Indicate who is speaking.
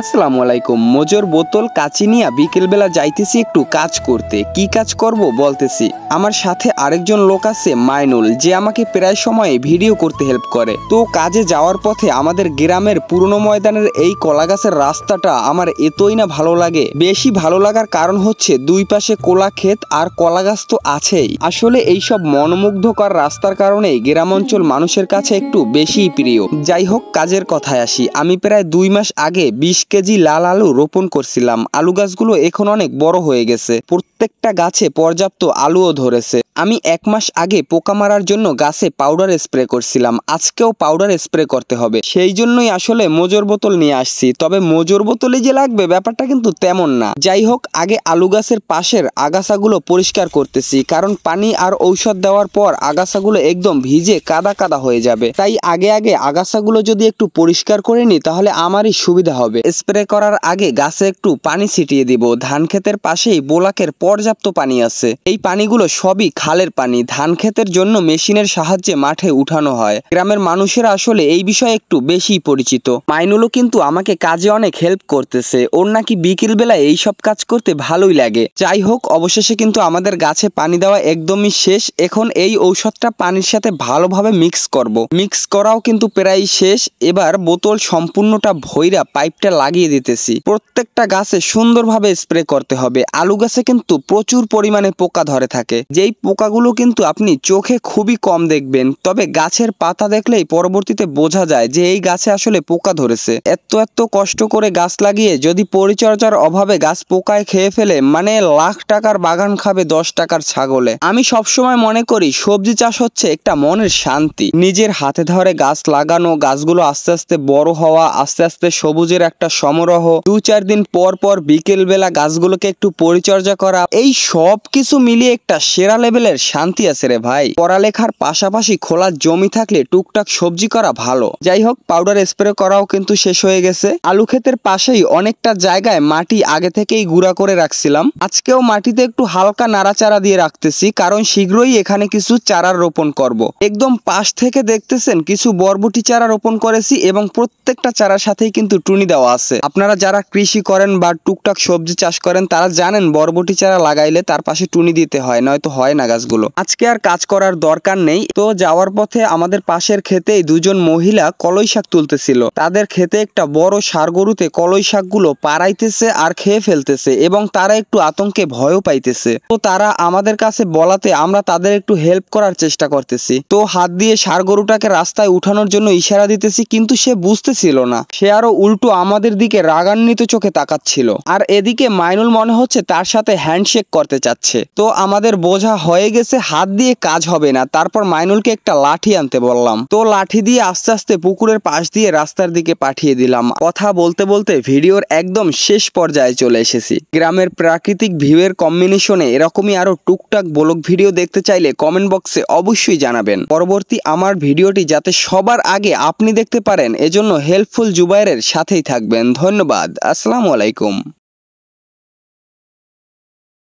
Speaker 1: আসসালামু আলাইকুম। মোজোর বোতল কাচি নিয়া বিকেলবেলা যাইতেছি একটু কাজ করতে। কি কাজ করব বলতেছি। আমার সাথে আরেকজন লোক আছে মাইনুল, যে আমাকে প্রায় সময় ভিডিও করতে হেল্প করে। তো কাজে যাওয়ার পথে আমাদের গ্রামের পুরনো ময়দানের এই কলা গাছের রাস্তাটা আমার এতই না ভালো লাগে। বেশি ভালো লাগার কারণ হচ্ছে দুই পাশে কোলা ক্ষেত আর কলা গাছ তো আছেই। আসলে এইসব মনোমুগ্ধকর রাস্তার কারণেই গ্রাম অঞ্চল মানুষের কাছে একটু বেশিই প্রিয়। যাই হোক, কাজের কথায় আসি। আমি প্রায় 2 মাস আগে 20 কেজি লাল আলু রোপণ করছিলাম। আলু গাছগুলো এখন অনেক বড় হয়ে গেছে। প্রত্যেকটা গাছে পর্যাপ্ত আলুও ধরেছে। আমি 1 মাস আগে পোকা মারার জন্য গাছে পাউডার স্প্রে করছিলাম। আজকেও পাউডার স্প্রে করতে হবে। সেই জন্যই আসলে মোজোর বোতল নিয়ে আসছি। তবে মোজোর বোতলে যে লাগবে ব্যাপারটা কিন্তু তেমন না। যাই হোক, আগে আলু গাছের পাশের আগাছাগুলো পরিষ্কার করতেছি, কারণ পানি আর ঔষধ দেওয়ার পর আগাছাগুলো একদম ভিজে কাদা কাদা হয়ে যাবে। তাই আগে আগাছাগুলো যদি একটু পরিষ্কার করে নিই তাহলে আমারই সুবিধা হবে। স্প্রে করার আগে গাছে একটু পানি ছিটিয়ে দিব। ধান ক্ষেতের পাশেই বোলাকের পর্যাপ্ত পানি আছে। এই পানিগুলো সবই খালের পানি। ধান ক্ষেতের জন্য মেশিনের সাহায্যে মাঠে উঠানো হয়। গ্রামের মানুষেরা আসলে এই বিষয়ে একটু বেশি পরিচিত। মাইনুলও কিন্তু আমাকে কাজে অনেক হেল্প করতেছে। ওর নাকি বিকেল বেলায় এইসব কাজ করতে ভালোই লাগে। যাই হোক, অবশেষে কিন্তু আমাদের গাছে পানি দেওয়া একদমই শেষ। এখন এই ঔষধটা পানির সাথে ভালোভাবে মিক্স করব। মিক্স করাও কিন্তু প্রায় শেষ। এবার বোতল সম্পূর্ণটা ভইরা পাইপটা লাগিয়ে দিতেছি। প্রত্যেকটা গাছে সুন্দরভাবে স্প্রে করতে হবে। আলু গাছে কিন্তু প্রচুর পরিমাণে পোকা ধরে থাকে। যেই পোকাগুলো কিন্তু আপনি চোখে খুবই কম দেখবেন, তবে গাছের পাতা দেখলেই পরবর্তীতে বোঝা যায় যে এই গাছে আসলে পোকা ধরেছে। এত কষ্ট করে গাছ লাগিয়ে যদি পরিচর্যার অভাবে গাছ পোকায় খেয়ে ফেলে, মানে লাখ টাকার বাগান খাবে 10 টাকার ছাগলে। আমি সবসময় মনে করি সবজি চাষ হচ্ছে একটা মনের শান্তি। নিজের হাতে ধরে গাছ লাগানো, গাছগুলো আস্তে আস্তে বড় হওয়া, আস্তে আস্তে সবুজের একটা সমারোহ, 2-4 দিন পর পর বিকেল বেলা গাছগুলোকে একটু পরিচর্যা করা, এই সব কিছু মিলিয়ে একটা সেরা লেভেলের শান্তি আছে রে ভাই। পড়ালেখার পাশাপাশি খোলা জমি থাকলে টুকটাক সবজি করা ভালো। যাই হোক, পাউডার স্প্রে করাও কিন্তু শেষ হয়ে গেছে। আলু ক্ষেতের পাশেই অনেকটা জায়গায় মাটি আগে থেকেই গুঁড়া করে রাখছিলাম। আজকেও মাটিতে একটু হালকা নাড়াচাড়া দিয়ে রাখতেছি, কারণ শীঘ্রই এখানে কিছু চারা রোপণ করব। একদম পাশ থেকে দেখতেছেন কিছু বরবটি চারা রোপণ করেছি এবং প্রত্যেকটা চারার সাথেই কিন্তু টুনি দেওয়া আছে। আপনারা যারা কৃষি করেন বা টুকটাক সবজি চাষ করেন তারা জানেন বরবটি চারা লাগাইলে তার পাশে টুনি দিতে হয়, নয়তো হয় না গাছগুলো। আজকে আর কাজ করার দরকার নেই। তো যাওয়ার পথে আমাদের পাশের ক্ষেতেই দুজন মহিলা কলই শাক তুলতেছিল। তাদের ক্ষেতে একটা বড় ষাঁড় গরুতে কলই শাকগুলো পাড়াইতেছে আর খেয়ে ফেলতেছে এবং তারা একটু আতঙ্কে ভয়ও পাইতেছে। তো তারা আমাদের কাছে বলাতে আমরা তাদের একটু হেল্প করার চেষ্টা করতেছি। তো হাত দিয়ে ষাঁড় গরুটাকে রাস্তায় উঠানোর জন্য ইশারা দিতেছি, কিন্তু সে বুঝতেছিল না। সে আরো উল্টো আমাদের দিকে রাগান্বিত চোখে তাকাচ্ছিল। আর এদিকে মাইনুল মনে হচ্ছে তার সাথে হ্যান্ডশেক করতে চাচ্ছে। তো আমাদের বোঝা হয়ে গেছে হাত দিয়ে কাজ হবে না। তারপর মাইনুলকে একটা লাঠি আনতে বললাম। তো লাঠি দিয়ে আস্তে আস্তে পুকুরের পাশ দিয়ে রাস্তার দিকে পাঠিয়ে দিলাম। কথা বলতে বলতে ভিডিওর একদম শেষ পর্যায়ে চলে এসেছি। গ্রামের প্রাকৃতিক ভিউয়ের কম্বিনেশনে এরকমই আরো টুকটাক ব্লগ ভিডিও দেখতে চাইলে কমেন্ট বক্সে অবশ্যই জানাবেন। পরবর্তী আমার ভিডিওটি যাতে সবার আগে আপনি দেখতে পারেন, এজন্য হেল্পফুল জুবাইরের সাথেই থাকবেন। ধন্যবাদ। আসসালামু আলাইকুম।